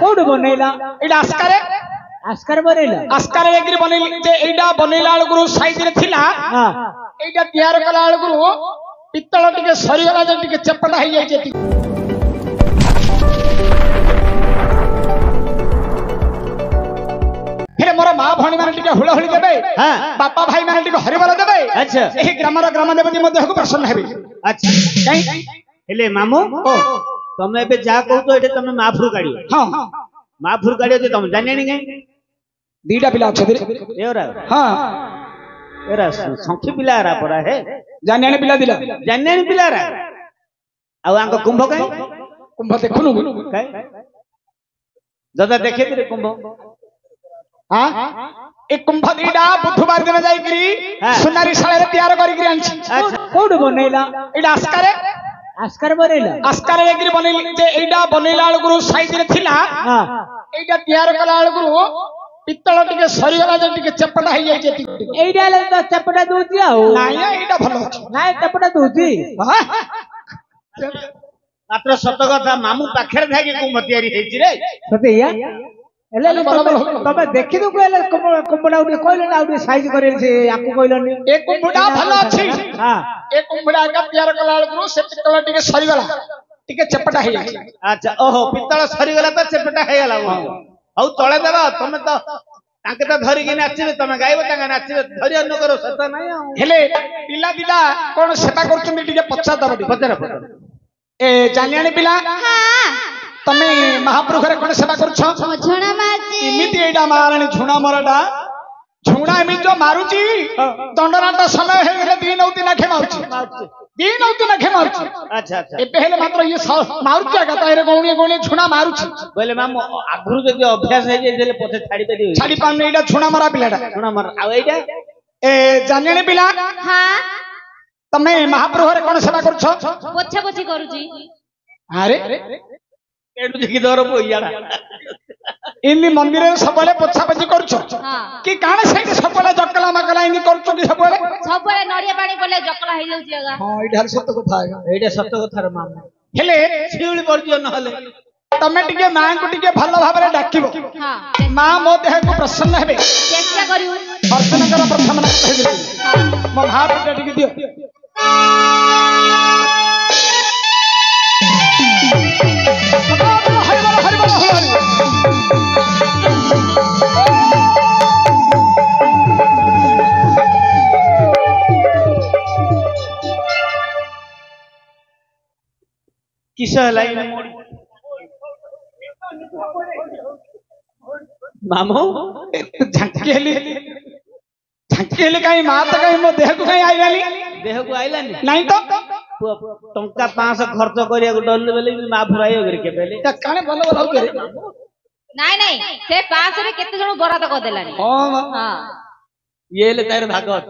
code बनेला एटा अस्कारे ask her बनेला अस्कारे agree बनेली जे एटा बनेला अलगुरु साइज रे थिला हां एटा तयार कला अलगुरु पित्तल टिके सरी गला जे टिके चपटा हो जाय जे फिर मोर मां भणी माने टिके हुळहुळी देबे हां बापा भाई माने टिके हरिबल देबे अच्छा एही ग्रामर ग्राम देवती मध्ये हकु प्रसन्न हेबे अच्छा काई हेले मामू तमे बे जा कहतो एठे तमे माफुर काढियो हां माफुर काढियो जे तमे जानेनी काई दीटा पिला छ एरा हां एरा संखी पिला रा पड़ा है जानेनी पिला दिला जानेनी पिला रा आ आंको कुंभ काई कुंभ देखुनु काई दादा देखे रे कुंभ हां एक कुंभ दीटा बुधवार दिन जाई करी सुनारी साळे रे तयार करी करी आंछि अच्छा कोड बनेला एटा अस्कारे आस्कर बनेला अस्कारे एग्री बनेली जे एटा बनेला अलगुरु साइज रे थिला हां एटा तयार कला अलगुरु पित्तल टिके सरी गला जे टिके चपटा हो जाय जे एइडा ले तो चपटा दोती आ नाय एटा भलो अछि नाय चपटा दोती हां मात्र सत कथा मामू पाखरे थाके कुंभ तयारी हेछि रे सतेया एले तबे देखि दु कोले कुंभडा उडी कोइले ना उडी साइज करे से आपको कोइलनी एक कुंभडा भलो अछि हां एक कुंभडा का तयार कला अलगुरु से पित्तल टिके सरी गला टिके चपटा हो जाय अच्छा ओहो पित्तल सरी गला त चपटा हे गला हौ तळे देबा तमे तो ताके तो धरि के नाचिबे तमे गाइबो ताके नाचिबे धरि अन्न करो सत नाही हेले पिला दिला कोन सेवा करछन टिके पछा दबडी पचरा ए जानियानी पिला हां तमे महाप्रभु घरे कोन सेवा करछो झुणा माची इमिति एडा माराणी झुणा मरडा झुणा इमि जो मारुची दंडनाट समय हे गेले दिन औती लाखे मारुची दिन औती लाखे मारुची अच्छा अच्छा एबे हेले मात्र ये मारुची आगा तारे गौणी गौणी झुणा मारुची बोले मामू आगुरु जदी अभ्यास हे जे देले पछे छाडी देली छाडी पान एडा झुणा मरा पिलाडा झुणा मर आ एडा ए जानियानी पिला हां तमे महाप्रभु घरे कोन सेवा करछो पोछा पोछी करूची अरे एडु देखि दर बोइयाडा इन्नी मंदिर रे सबले पोछा पोछी करछो हां कि काने सैते सबले जकला मकला इन्नी करछो कि सबले सबले नडिया पानी बोले जकला हे जाउची आगा हां एडा सत्य कथा आगा एडा सत्य कथा रे मामू हेले शिउली परजियो न हले तमे टिके मां को टिके भलो भाबरे डाकिबो हां मां मो देह को प्रसन्न हेबे चेष्टा करियो दर्शन कर प्रथम न कहि मो भाव टिके दियो किस लाइन मोड़ी मामू झंकेली काई मां त काई मो देह को काई आइलानी देह को आइलानी नहीं तो टंका 500 खर्च करिया को डरले बेले मा भुराइयो करे के बेले त काने भलो भलो करे नाही नाही से 500 रे केते जण बरात को देलानी हां हां ये ले तार भागवत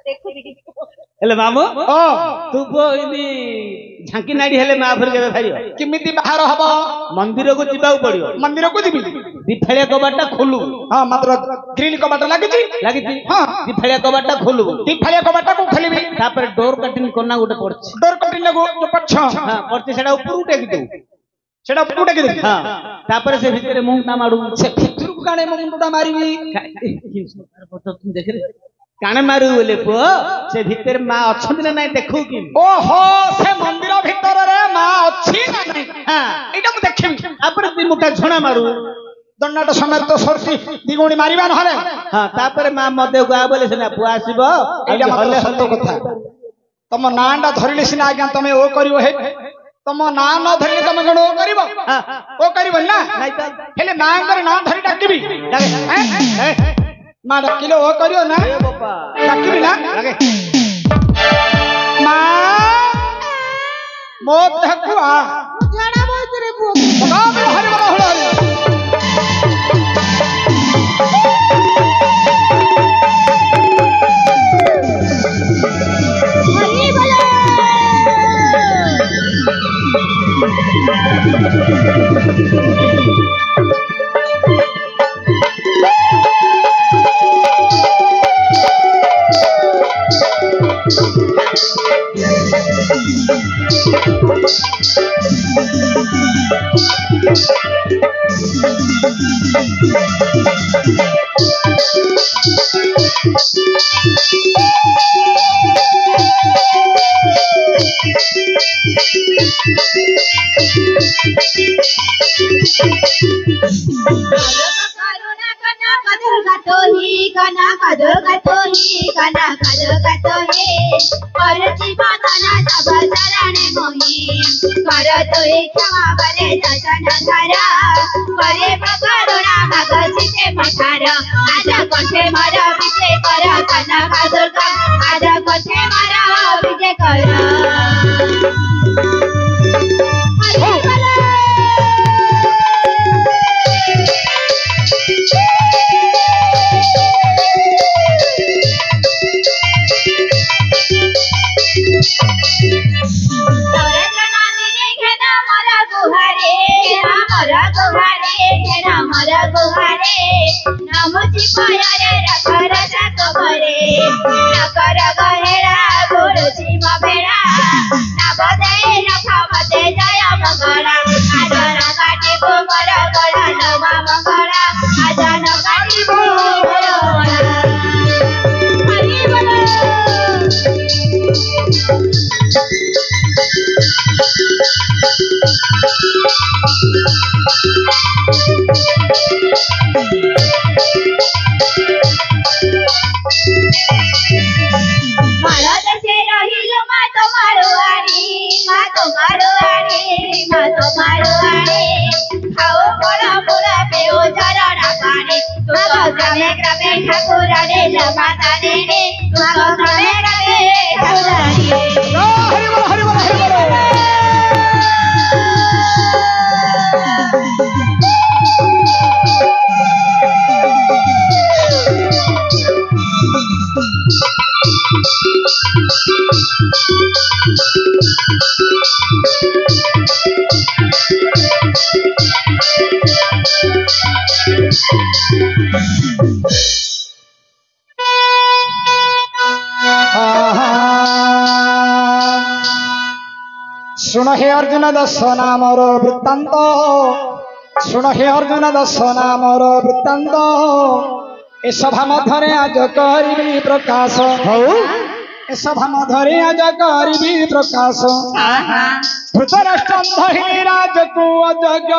देखो देखि हेले मामू ओ तू को इनी झांकी नाडी हेले मा भर के भाइयो किमिति बाहर हबो मंदिर को जिबाउ पड़ियो मंदिर को दिबी दिफेलिया कबाटा खोलु हां मात्र ग्रिल कबाट लागिची हां दिफेलिया कबाटा खोलु दिफालिया कबाट को खोलिबी तापर डोर कटिंग कोना गुटे पड़छ डोर कटिंग लगो जो पछ हां पड़छ सेडा ऊपर उठे दे सेडा ऊपर उठे दे हां तापर से भीतर मुंह ना माडू से भीतर को काने मुंडा मारीबी तुम देख रे काने मारू बोले पो से भीतर मां अछन ना नहीं देखू कि ओहो से मंदिर भीतर रे मां अछि ना नहीं हां एटा मु देखिम तापर दी मुठा झणा मारू दंडाट समय तो सरती दिगुणी मारिबा न हले हां तापर मां मदे को आ बोले से ना पुआ आसीबो एटा मत सत्य कथा तम नांडा धरिले सिना आज्ञा तमे ओ करिवो हे तम ना न धरिले तमे गण ओ करिवो ओ करिवो ना नहीं तो हेले मां कर ना धरि डाकिबी मां डाकिले ओ करियो ना ए बापा डाकिबी ना लगे मां मो तकुआ झणा बोल रे बु बाबा हरि बाबा हरि करुणा कना कदर गतोही कना कदर गतोही कना कदर गतोही परची मातना सब चरणे मोही करतो क्षमा करे दर्शन करा करे करुणा मागसिते मठार आज कोठे मर विजय कर कना कदर आज कोठे मर विजय कर नमुची पायारे रखर सकबरे नकर गहेरा गुरुजी मबेरा नबदे नखमते जय मंगला आजन काटी गोबर गला नवा मंगला आजन काटी गोबर हरि बोलो सुन हे अर्जुन दर्शना मोर वृत्तांत सुन हे अर्जुन दर्शना मोर वृत्तांत ए सभा मधरे आज करिबी प्रकाश ए सभा मधरे आज करिबी प्रकाश धृतराष्ट्र धरि राजकु अजग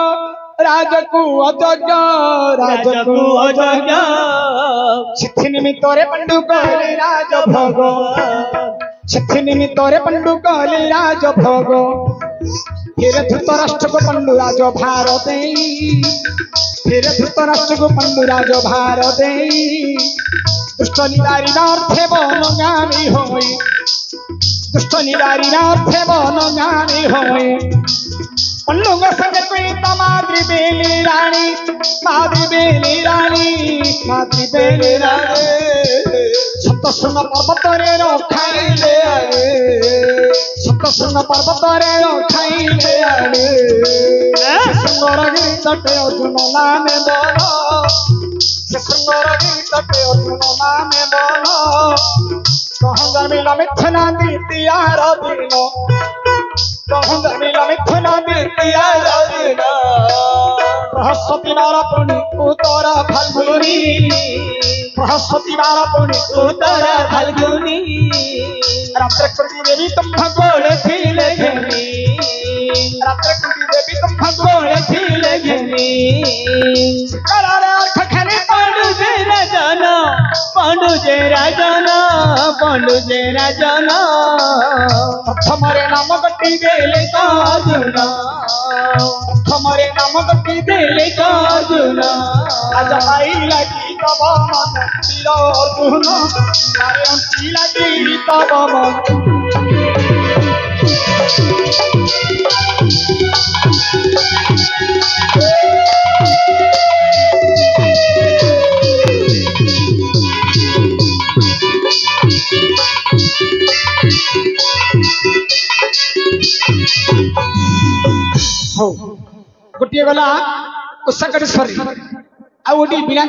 चित्थि निमित्तरे पंडु कहले राजभोग चित्थि निमित्तरे पंडु कहले राजभोग फिर धृतराष्ट्र को पंडु राज भार दे फिर धृतराष्ट्र को पंडु राज भार दे दुष्ट निवारी नार्थे बनगामी होई दुष्ट निवारी नार्थे बनगामी होई पंडुंग संग कोई माद्री बेली रानी सप्तशृंग पर्वत रे रखाइले आए सप्तशृंग पर्वत रे रखाइले आए शृंगरगिरी तटे अर्जुन नामे बोल शृंगरगिरी तटे अर्जुन नामे बोल कहंगा मिला मिथुना द्वितीयार दिन कहंगा मिला मिथुना द्वितीयार दिन बृहस्पति बार पुनि उत्तर फाल्गुनी बृहस्पति बार पुनि उत्तर फाल्गुनी रात्र कुंती देवी तुम भगोड़े थीले घेनी रात्र कुंती देवी तुम भगोड़े थीले घेनी करारे अर्थ खने पांडु जे राजना प्रथमरे नाम गट्टी देले अर्जुना प्रथमरे नाम गट्टी देले अर्जुना आज भाई लगी तब मन तीर अर्जुना अरे अंती लगी तब मन गोटे गला उषा कटेश्वरी आ गोटे बिना